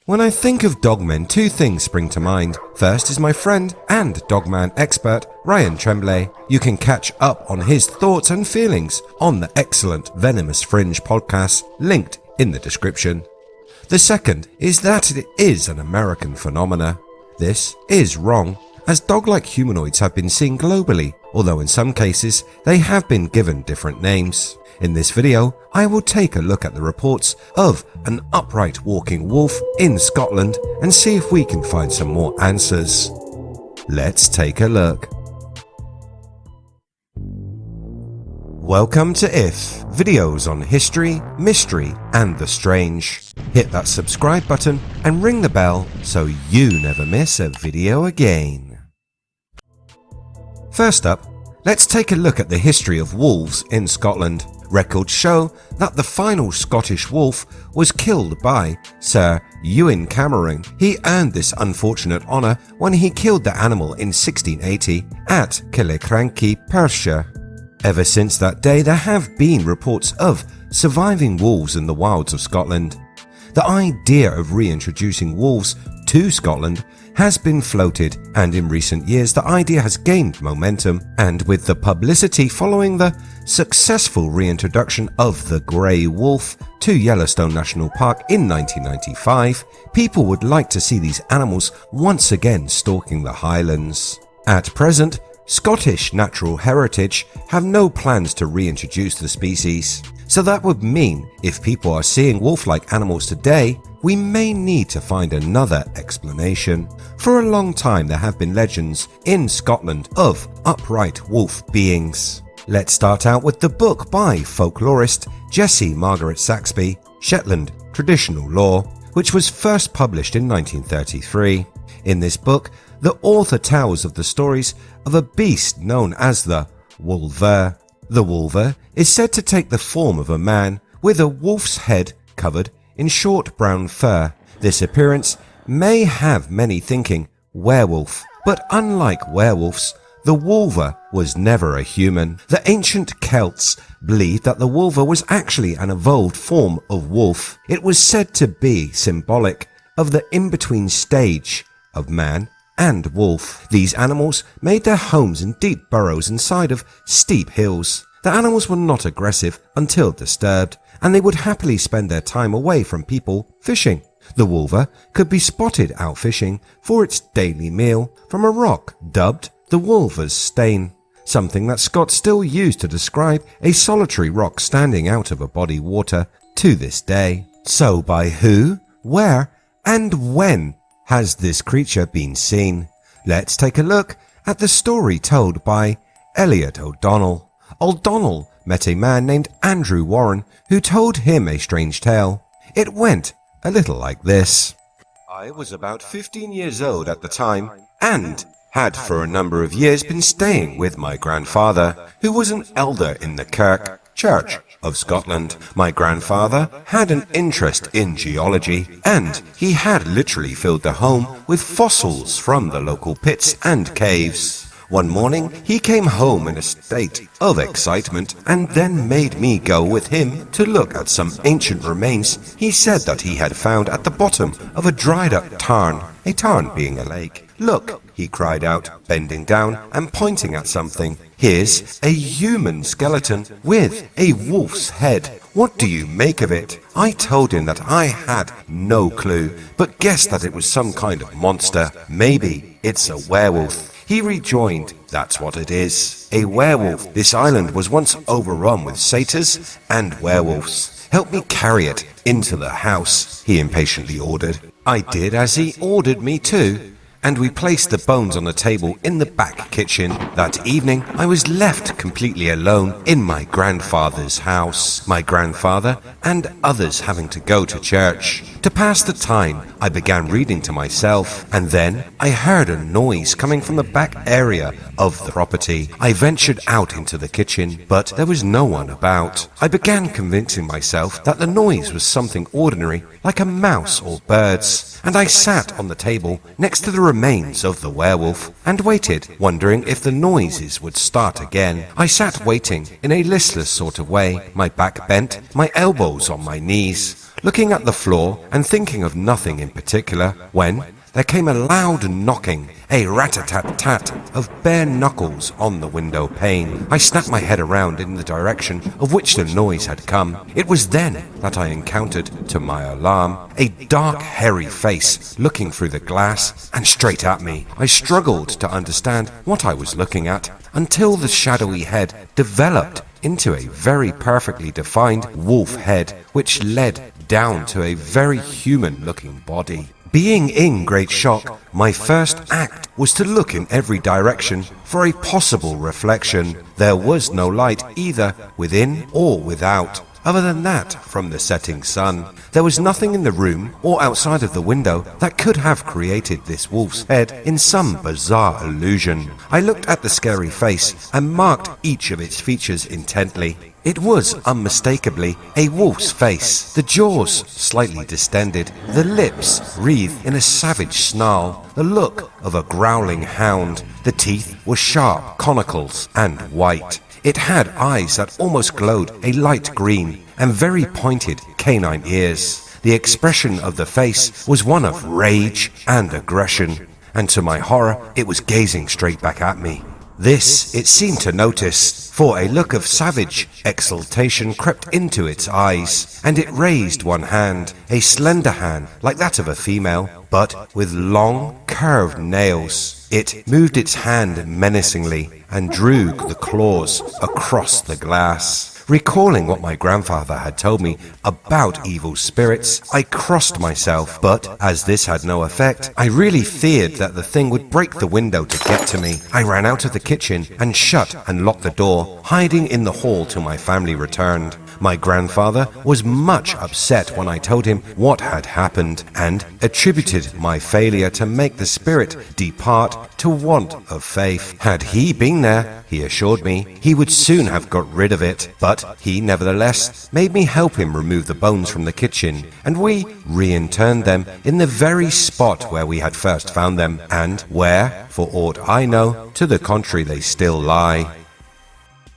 When I think of dogmen, two things spring to mind. First is my friend and dogman expert, Ryan Tremblay. You can catch up on his thoughts and feelings on the excellent Venomous Fringe podcast, linked in the description. The second is that it is an American phenomena. This is wrong, as dog-like humanoids have been seen globally, although in some cases they have been given different names. In this video, I will take a look at the reports of an upright walking wolf in Scotland and see if we can find some more answers. Let's take a look. Welcome to IF, videos on history, mystery and the strange. Hit that subscribe button and ring the bell so you never miss a video again. First up, let's take a look at the history of wolves in Scotland. Records show that the final Scottish wolf was killed by Sir Ewan Cameron. He earned this unfortunate honour when he killed the animal in 1680 at Killiecrankie, Perthshire. Ever since that day, there have been reports of surviving wolves in the wilds of Scotland. The idea of reintroducing wolves to Scotland has been floated, and in recent years the idea has gained momentum, and with the publicity following the successful reintroduction of the grey wolf to Yellowstone National Park in 1995, people would like to see these animals once again stalking the Highlands. At present, Scottish Natural Heritage have no plans to reintroduce the species. So that would mean if people are seeing wolf-like animals today, we may need to find another explanation. For a long time there have been legends in Scotland of upright wolf beings. Let's start out with the book by folklorist Jessie Margaret Saxby, Shetland Traditional Lore, which was first published in 1933. In this book, the author tells of the stories of a beast known as the Wolver. The Wolver is said to take the form of a man with a wolf's head covered in short brown fur. This appearance may have many thinking werewolf, but unlike werewolves, the Wolver was never a human. The ancient Celts believed that the Wolver was actually an evolved form of wolf. It was said to be symbolic of the in-between stage of man and wolf. These animals made their homes in deep burrows inside of steep hills. The animals were not aggressive until disturbed, and they would happily spend their time away from people fishing. The wolver could be spotted out fishing for its daily meal from a rock dubbed the Wolver's Stane, something that Scots still use to describe a solitary rock standing out of a body water to this day. So by who, where and when has this creature been seen? Let's take a look at the story told by Elliot O'Donnell. O'Donnell met a man named Andrew Warren who told him a strange tale. It went a little like this. I was about 15 years old at the time and had for a number of years been staying with my grandfather, who was an elder in the Church of Scotland. My grandfather had an interest in geology, and he had literally filled the home with fossils from the local pits and caves. One morning, he came home in a state of excitement and then made me go with him to look at some ancient remains he said that he had found at the bottom of a dried-up tarn, a tarn being a lake. Look, he cried out, bending down and pointing at something. Here's a human skeleton with a wolf's head. What do you make of it? I told him that I had no clue, but guessed that it was some kind of monster. Maybe it's a werewolf. He rejoined, that's what it is. A werewolf. This island was once overrun with satyrs and werewolves. Help me carry it into the house, he impatiently ordered. I did as he ordered me to, and we placed the bones on a table in the back kitchen. That evening, I was left completely alone in my grandfather's house, my grandfather and others having to go to church. To pass the time, I began reading to myself, and then I heard a noise coming from the back area of the property. I ventured out into the kitchen, but there was no one about. I began convincing myself that the noise was something ordinary, like a mouse or birds, and I sat on the table next to the remains of the werewolf and waited, wondering if the noises would start again. I sat waiting in a listless sort of way, my back bent, my elbows on my knees, looking at the floor and thinking of nothing in particular, when there came a loud knocking, a rat-a-tat-tat of bare knuckles on the window pane. I snapped my head around in the direction of which the noise had come. It was then that I encountered, to my alarm, a dark, hairy face looking through the glass and straight at me. I struggled to understand what I was looking at until the shadowy head developed into a very perfectly defined wolf head, which led down to a very human-looking body. Being in great shock, my first act was to look in every direction for a possible reflection. There was no light either within or without. Other than that, from the setting sun, there was nothing in the room or outside of the window that could have created this wolf's head in some bizarre illusion. I looked at the scary face and marked each of its features intently. It was unmistakably a wolf's face, the jaws slightly distended, the lips wreathed in a savage snarl, the look of a growling hound. The teeth were sharp conicals and white. It had eyes that almost glowed a light green and very pointed canine ears. The expression of the face was one of rage and aggression, and to my horror, it was gazing straight back at me. This it seemed to notice, for a look of savage exultation crept into its eyes, and it raised one hand, a slender hand like that of a female, but with long, curved nails. It moved its hand menacingly and drew the claws across the glass. Recalling what my grandfather had told me about evil spirits, I crossed myself, but as this had no effect, I really feared that the thing would break the window to get to me. I ran out of the kitchen and shut and locked the door, hiding in the hall till my family returned. My grandfather was much upset when I told him what had happened and attributed my failure to make the spirit depart to want of faith. Had he been there, he assured me, he would soon have got rid of it, but he nevertheless made me help him remove the bones from the kitchen, and we reinterred them in the very spot where we had first found them, and where, for aught I know, to the contrary they still lie.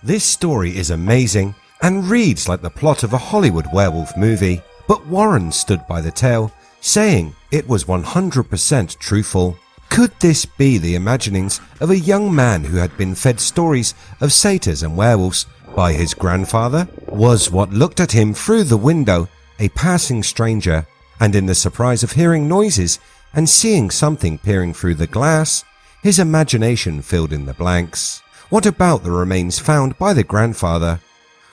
This story is amazing and reads like the plot of a Hollywood werewolf movie, but Warren stood by the tale, saying it was 100% truthful. Could this be the imaginings of a young man who had been fed stories of satyrs and werewolves by his grandfather? Was what looked at him through the window a passing stranger, and in the surprise of hearing noises and seeing something peering through the glass, his imagination filled in the blanks? What about the remains found by the grandfather?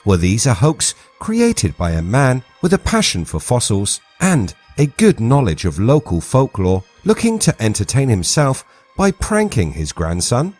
Were these a hoax created by a man with a passion for fossils and a good knowledge of local folklore, looking to entertain himself by pranking his grandson?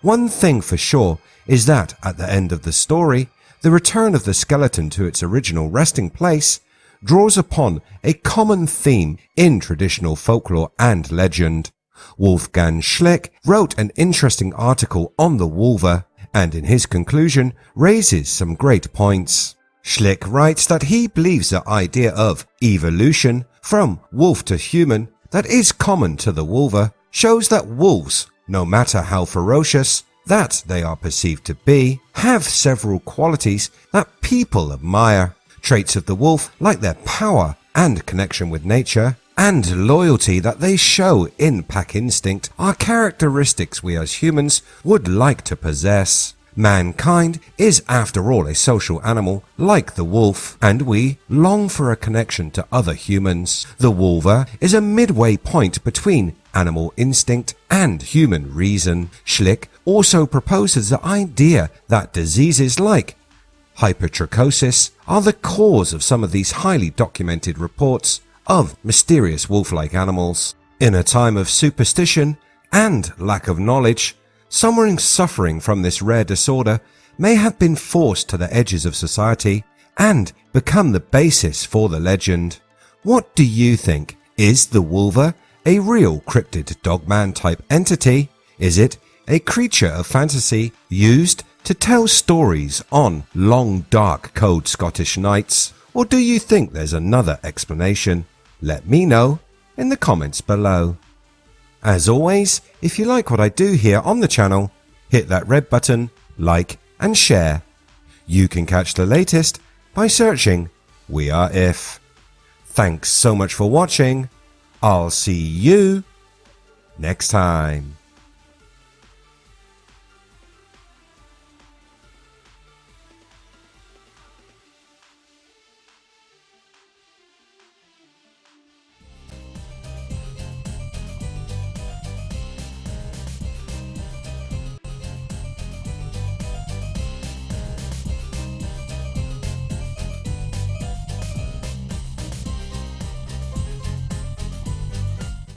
One thing for sure is that at the end of the story, the return of the skeleton to its original resting place draws upon a common theme in traditional folklore and legend. Wolfgang Schlick wrote an interesting article on the Wolver, and in his conclusion raises some great points. Schlick writes that he believes the idea of evolution from wolf to human that is common to the Wolver shows that wolves, no matter how ferocious that they are perceived to be, have several qualities that people admire. Traits of the wolf like their power and connection with nature and loyalty that they show in pack instinct are characteristics we as humans would like to possess. Mankind is after all a social animal like the wolf, and we long for a connection to other humans. The Wolver is a midway point between animal instinct and human reason. Schlick also proposes the idea that diseases like hypertrichosis are the cause of some of these highly documented reports of mysterious wolf-like animals. In a time of superstition and lack of knowledge, someone suffering from this rare disorder may have been forced to the edges of society and become the basis for the legend. What do you think? Is the Wolver a real cryptid dogman type entity? Is it a creature of fantasy used to tell stories on long dark cold Scottish nights? Or do you think there's another explanation? Let me know in the comments below. As always, if you like what I do here on the channel, hit that red button, like and share. You can catch the latest by searching We Are If. Thanks so much for watching. I'll see you next time.